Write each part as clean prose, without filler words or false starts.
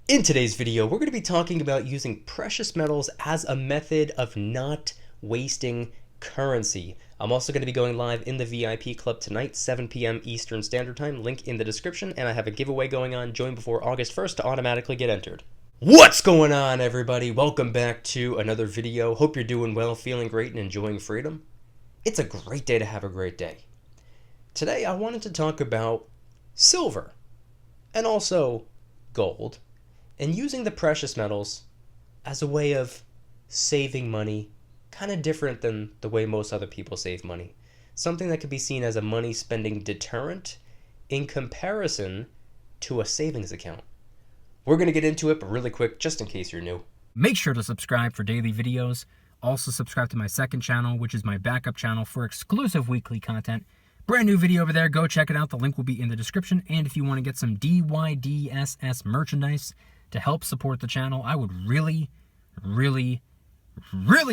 In today's video, we're going to be talking about using precious metals as a method of not wasting currency. I'm also going to be going live in the VIP club tonight, 7 p.m. Eastern Standard Time, link in the description, and I have a giveaway going on. Join before August 1st to automatically get entered. What's going on, everybody? Welcome back to another video. Hope you're doing well, feeling great, and enjoying freedom. It's a great day to have a great day. Today, I wanted to talk about silver and also gold, and using the precious metals as a way of saving money, kind of different than the way most other people save money. Something that could be seen as a money spending deterrent in comparison to a savings account. We're going to get into it, but really quick, just in case you're new. Make sure to subscribe for daily videos. Also subscribe to my second channel, which is my backup channel for exclusive weekly content. Brand new video over there. Go check it out. The link will be in the description. And if you want to get some DYDSS merchandise to help support the channel, I would really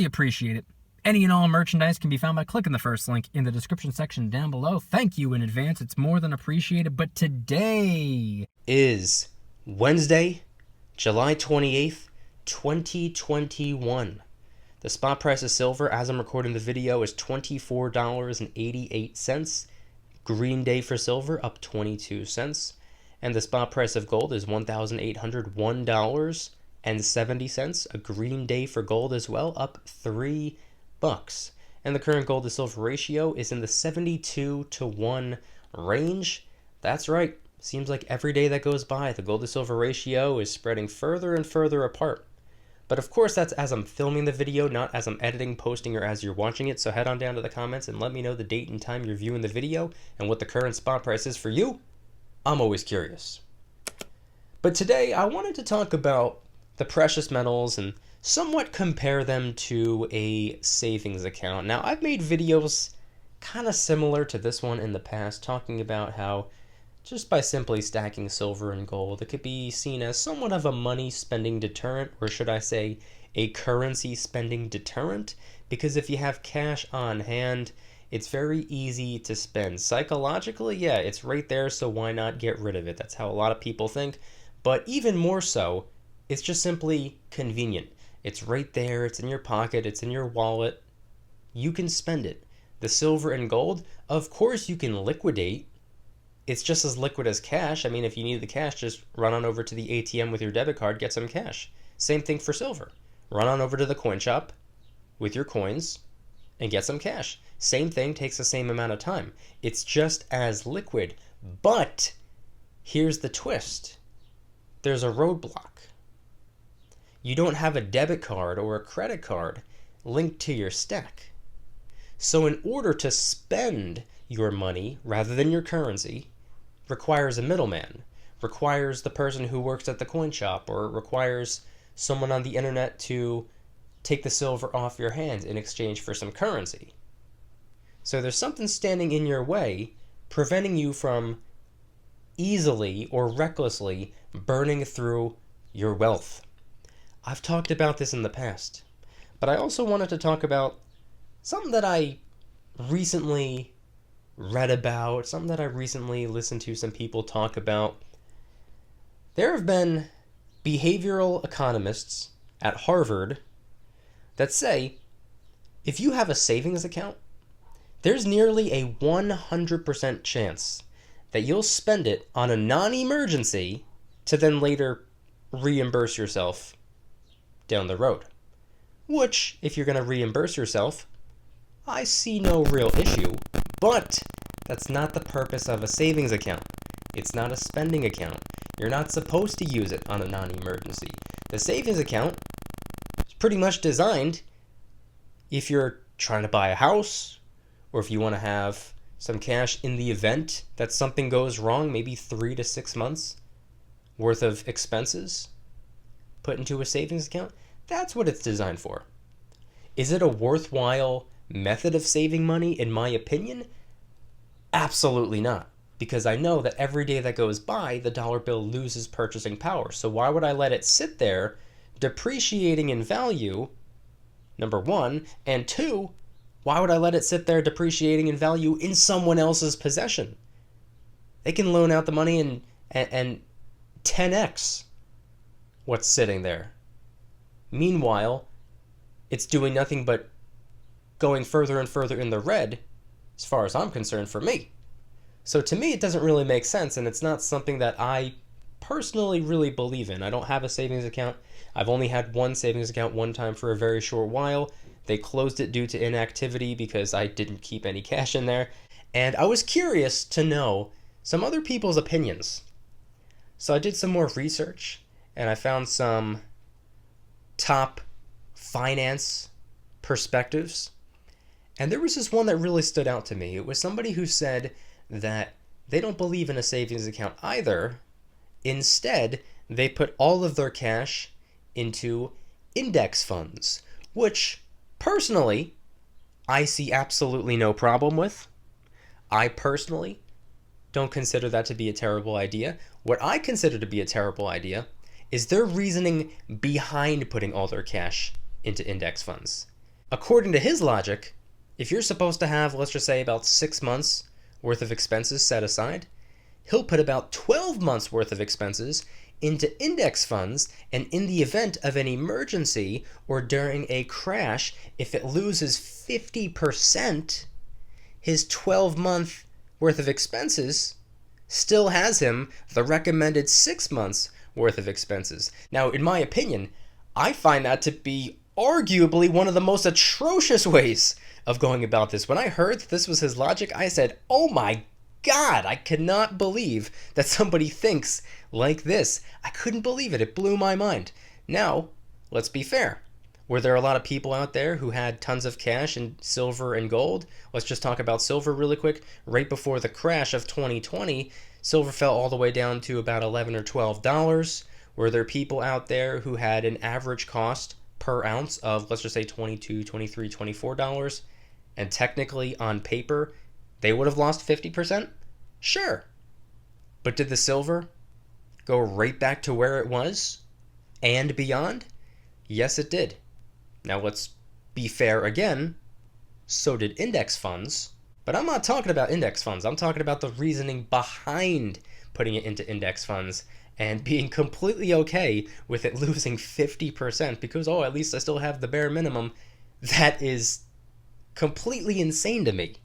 appreciate it. Any and all merchandise can be found by clicking the first link in the description section down below. Thank you in advance. It's more than appreciated. But today is Wednesday, July 28th, 2021. The spot price of silver, as I'm recording the video, is $24.88. Green day for silver, up 22 cents. And the spot price of gold is $1,801.70. A green day for gold as well, up $3. And the current gold to silver ratio is in the 72-to-1 range. That's right. Seems like every day that goes by, the gold to silver ratio is spreading further and further apart. But of course, that's as I'm filming the video, not as I'm editing, posting, or as you're watching it. So head on down to the comments and let me know the date and time you're viewing the video and what the current spot price is for you. I'm always curious. But today, I wanted to talk about the precious metals and somewhat compare them to a savings account. Now, I've made videos kind of similar to this one in the past, talking about how just by simply stacking silver and gold, it could be seen as somewhat of a money spending deterrent, or should I say a currency spending deterrent, because if you have cash on hand, it's very easy to spend. Psychologically, yeah, it's right there, so why not get rid of it? That's how a lot of people think. But even more so, it's just simply convenient. It's right there, it's in your pocket, it's in your wallet. You can spend it. The silver and gold, of course you can liquidate. It's just as liquid as cash. I mean, if you need the cash, just run on over to the ATM with your debit card, get some cash. Same thing for silver. Run on over to the coin shop with your coins and get some cash. Same thing, takes the same amount of time. It's just as liquid. But here's the twist. There's a roadblock. You don't have a debit card or a credit card linked to your stack. So in order to spend your money rather than your currency, requires a middleman, requires the person who works at the coin shop, or requires someone on the internet to take the silver off your hands in exchange for some currency. So there's something standing in your way, preventing you from easily or recklessly burning through your wealth. I've talked about this in the past, but I also wanted to talk about something that I recently read about, something that I recently listened to some people talk about. There have been behavioral economists at Harvard that say if you have a savings account, there's nearly a 100% chance that you'll spend it on a non-emergency to then later reimburse yourself down the road. Which, if you're going to reimburse yourself, I see no real issue, but that's not the purpose of a savings account. It's not a spending account. You're not supposed to use it on a non-emergency. The savings account is pretty much designed if you're trying to buy a house, or if you want to have some cash in the event that something goes wrong, maybe 3 to 6 months worth of expenses put into a savings account. That's what it's designed for. Is it a worthwhile method of saving money, in my opinion? Absolutely not, because I know that every day that goes by, the dollar bill loses purchasing power. So why would I let it sit there depreciating in value, number one, and two, why would I let it sit there depreciating in value in someone else's possession? They can loan out the money and 10x what's sitting there. Meanwhile, it's doing nothing but going further and further in the red, as far as I'm concerned, for me. So to me, it doesn't really make sense, and it's not something that I personally really believe in. I don't have a savings account. I've only had one savings account one time for a very short while. They closed it due to inactivity because I didn't keep any cash in there. And I was curious to know some other people's opinions. So I did some more research, and I found some top finance perspectives. And there was this one that really stood out to me. It was somebody who said that they don't believe in a savings account either. Instead, they put all of their cash into index funds, which personally I see absolutely no problem with. I personally don't consider that to be a terrible idea. What I consider to be a terrible idea is their reasoning behind putting all their cash into index funds. According to his logic, if you're supposed to have, let's just say, about 6 months worth of expenses set aside, he'll put about 12 months worth of expenses into index funds, and in the event of an emergency or during a crash, if it loses 50%, his 12-month worth of expenses still has him the recommended 6 months worth of expenses. Now, in my opinion, I find that to be arguably one of the most atrocious ways of going about this. When I heard that this was his logic, I said, oh my God, I cannot believe that somebody thinks like this. I couldn't believe it. It blew my mind. Now, let's be fair. Were there a lot of people out there who had tons of cash in silver and gold? Let's just talk about silver really quick. Right before the crash of 2020, silver fell all the way down to about $11 or $12. Were there people out there who had an average cost per ounce of, let's just say, $22, $23, $24? And technically, on paper, they would have lost 50%? Sure. But did the silver go right back to where it was and beyond? Yes, it did. Now let's be fair again. So did index funds. But I'm not talking about index funds. I'm talking about the reasoning behind putting it into index funds and being completely okay with it losing 50% because, oh, at least I still have the bare minimum. That is completely insane to me.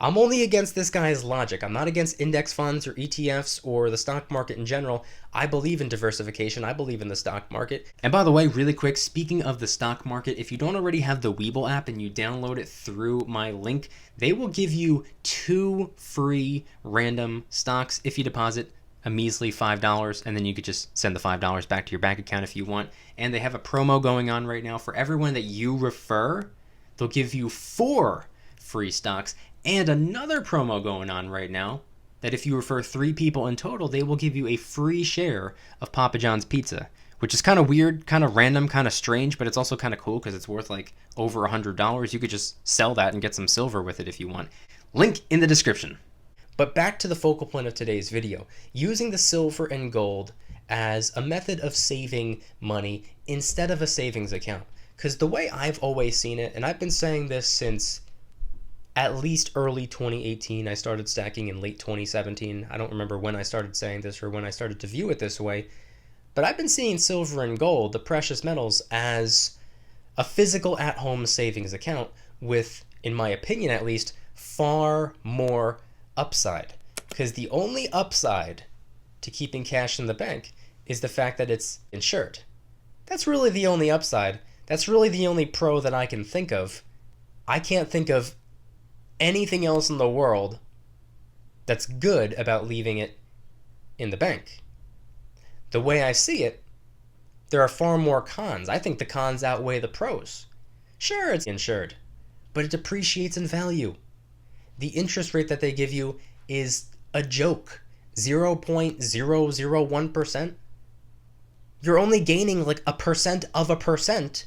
I'm only against this guy's logic. I'm not against index funds or ETFs or the stock market in general. I believe in diversification. I believe in the stock market. And by the way, really quick, speaking of the stock market, if you don't already have the WeBull app and you download it through my link, they will give you 2 free random stocks if you deposit a measly $5, and then you could just send the $5 back to your bank account if you want. And they have a promo going on right now for everyone that you refer. They'll give you 4 free stocks, and another promo going on right now that if you refer 3 people in total, they will give you a free share of Papa John's pizza, which is kind of weird, kind of random, kind of strange, but it's also kind of cool because it's worth like over $100. You could just sell that and get some silver with it if you want. Link in the description. But back to the focal point of today's video, using the silver and gold as a method of saving money instead of a savings account. Because the way I've always seen it, and I've been saying this since at least early 2018, I started stacking in late 2017. I don't remember when I started saying this or when I started to view it this way, but I've been seeing silver and gold, the precious metals, as a physical at-home savings account with, in my opinion at least, far more upside. Because the only upside to keeping cash in the bank is the fact that it's insured. That's really the only upside. That's really the only pro that I can think of. I can't think of anything else in the world that's good about leaving it in the bank. The way I see it, there are far more cons. I think the cons outweigh the pros. Sure, it's insured, but it depreciates in value. The interest rate that they give you is a joke. 0.001%. You're only gaining like 1% of a percent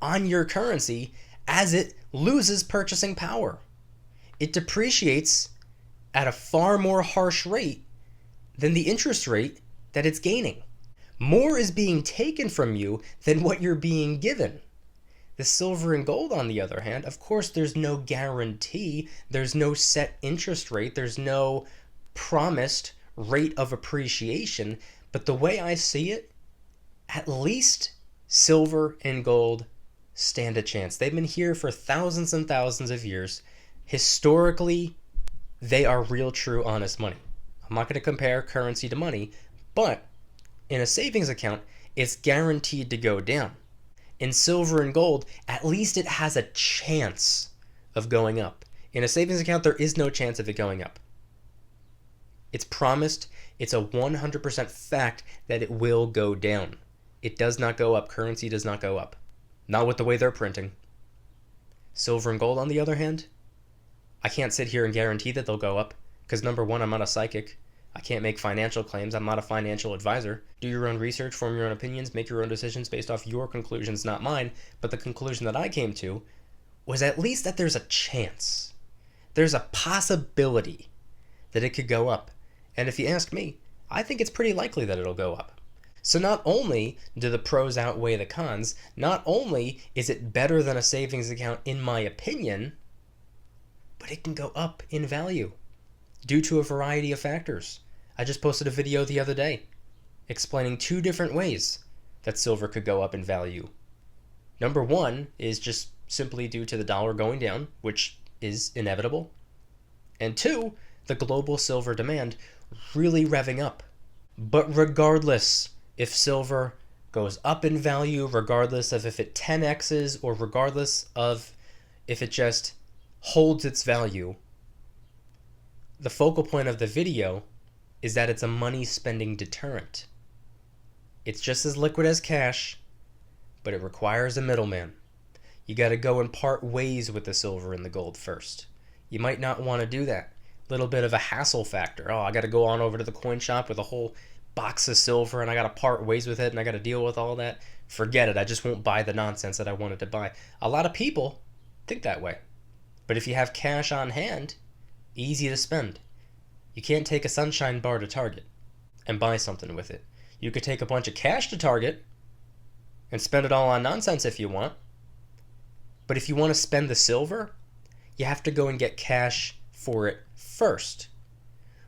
on your currency as it loses purchasing power. It depreciates at a far more harsh rate than the interest rate that it's gaining. More is being taken from you than what you're being given. The silver and gold, on the other hand, of course, there's no guarantee, there's no set interest rate, there's no promised rate of appreciation, but the way I see it, at least silver and gold stand a chance. They've been here for thousands and thousands of years. Historically, they are real, true, honest money. I'm not going to compare currency to money, but in a savings account, it's guaranteed to go down. In silver and gold, at least it has a chance of going up. In a savings account, there is no chance of it going up. It's promised. It's a 100% fact that it will go down. It does not go up. Currency does not go up. Not with the way they're printing. Silver and gold, on the other hand, I can't sit here and guarantee that they'll go up because, number one, I'm not a psychic. I can't make financial claims. I'm not a financial advisor. Do your own research, form your own opinions, make your own decisions based off your conclusions, not mine. But the conclusion that I came to was at least that there's a chance. There's a possibility that it could go up. And if you ask me, I think it's pretty likely that it'll go up. So not only do the pros outweigh the cons, not only is it better than a savings account in my opinion, but it can go up in value due to a variety of factors. I just posted a video the other day explaining 2 different ways that silver could go up in value. Number one is just simply due to the dollar going down, which is inevitable. And 2, the global silver demand really revving up. But regardless if silver goes up in value, regardless of if it 10x's or regardless of if it just holds its value, the focal point of the video is that it's a money spending deterrent. It's just as liquid as cash, but it requires a middleman. You got to go and part ways with the silver and the gold first. You might not want to do that. Little bit of a hassle factor. Oh, I got to go on over to the coin shop with a whole box of silver and I got to part ways with it and I got to deal with all that. Forget it. I just won't buy the nonsense that I wanted to buy. A lot of people think that way. But if you have cash on hand, easy to spend. You can't take a sunshine bar to Target and buy something with it. You could take a bunch of cash to Target and spend it all on nonsense if you want. But if you want to spend the silver, you have to go and get cash for it first,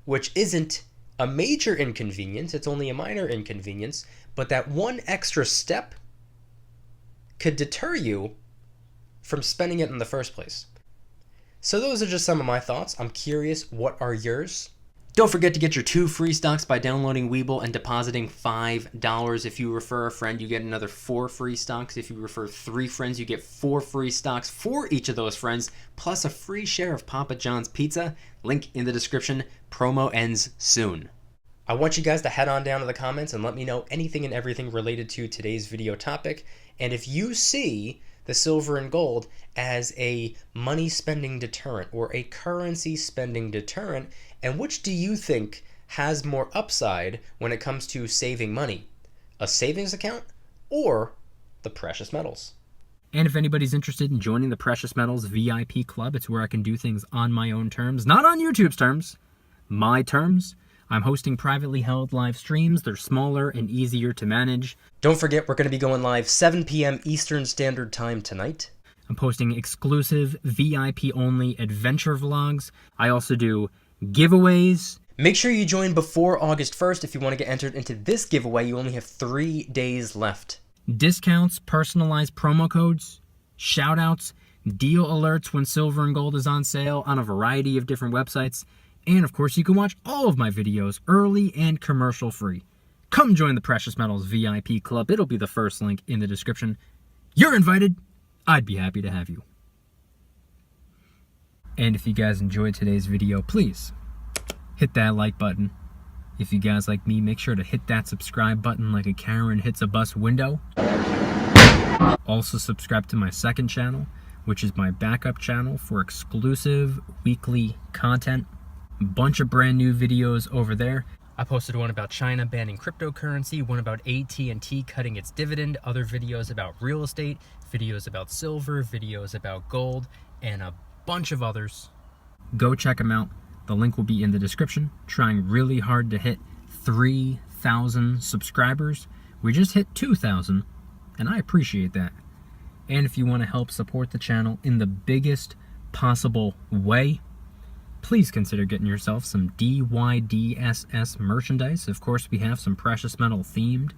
which isn't a major inconvenience. It's only a minor inconvenience, but that one extra step could deter you from spending it in the first place. So those are just some of my thoughts. I'm curious, what are yours? Don't forget to get your 2 free stocks by downloading WeBull and depositing $5. If you refer a friend, you get another 4 free stocks. If you refer 3 friends, you get 4 free stocks for each of those friends, plus a free share of Papa John's pizza. Link in the description. Promo ends soon. I want you guys to head on down to the comments and let me know anything and everything related to today's video topic. And if you see the silver and gold as a money spending deterrent or a currency spending deterrent, and which do you think has more upside when it comes to saving money? A savings account or the precious metals? And if anybody's interested in joining the Precious Metals VIP Club, it's where I can do things on my own terms, not on YouTube's terms, my terms. I'm hosting privately held live streams. They're smaller and easier to manage. Don't forget, we're going to be going live 7 p.m. Eastern Standard Time tonight. I'm posting exclusive VIP-only adventure vlogs. I also do giveaways. Make sure you join before August 1st if you want to get entered into this giveaway. You only have 3 days left. Discounts, personalized promo codes, shoutouts, deal alerts when silver and gold is on sale on a variety of different websites. And of course, you can watch all of my videos early and commercial free. Come join the Precious Metals VIP Club. It'll be the first link in the description. You're invited. I'd be happy to have you. And if you guys enjoyed today's video, please hit that like button. If you guys like me, make sure to hit that subscribe button like a Karen hits a bus window. Also subscribe to my second channel, which is my backup channel for exclusive weekly content. Bunch of brand new videos over there. I posted one about China banning cryptocurrency, one about AT&T cutting its dividend, other videos about real estate, videos about silver, videos about gold, and a bunch of others. Go check them out. The link will be in the description. Trying really hard to hit 3,000 subscribers. We just hit 2,000, and I appreciate that. And if you want to help support the channel in the biggest possible way, please consider getting yourself some DYDSS merchandise. Of course, we have some precious metal themed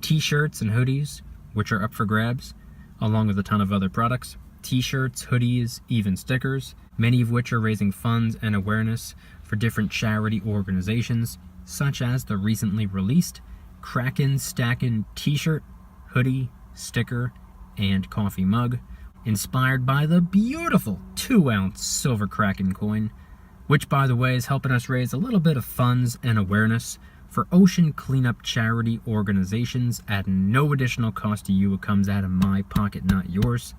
T-shirts and hoodies, which are up for grabs, along with a ton of other products. T-shirts, hoodies, even stickers, many of which are raising funds and awareness for different charity organizations, such as the recently released Kraken Stackin' T-shirt, hoodie, sticker, and coffee mug, inspired by the beautiful 2-ounce silver Kraken coin, which, by the way, is helping us raise a little bit of funds and awareness for ocean cleanup charity organizations at no additional cost to you. It comes out of my pocket, not yours.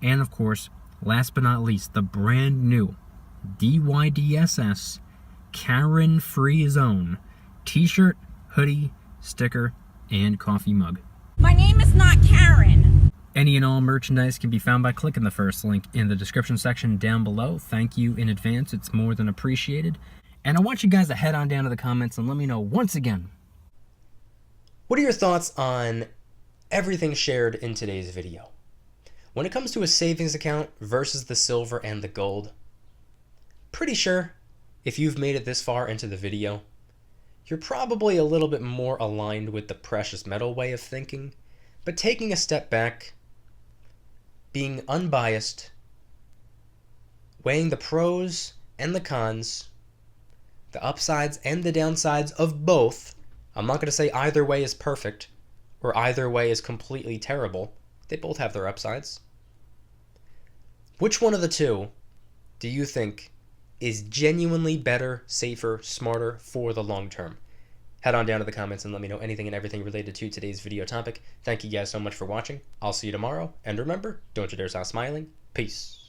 And of course, last but not least, the brand new DYDSS Karen Free Zone t-shirt, hoodie, sticker, and coffee mug. My name is not Karen. Any and all merchandise can be found by clicking the first link in the description section down below. Thank you in advance, it's more than appreciated. And I want you guys to head on down to the comments and let me know once again. What are your thoughts on everything shared in today's video? When it comes to a savings account versus the silver and the gold, pretty sure if you've made it this far into the video, you're probably a little bit more aligned with the precious metal way of thinking, but taking a step back, being unbiased, weighing the pros and the cons, the upsides and the downsides of both. I'm not going to say either way is perfect or either way is completely terrible. They both have their upsides. Which one of the two do you think is genuinely better, safer, smarter for the long term? Head on down to the comments and let me know anything and everything related to today's video topic. Thank you guys so much for watching. I'll see you tomorrow. And remember, don't you dare stop smiling. Peace.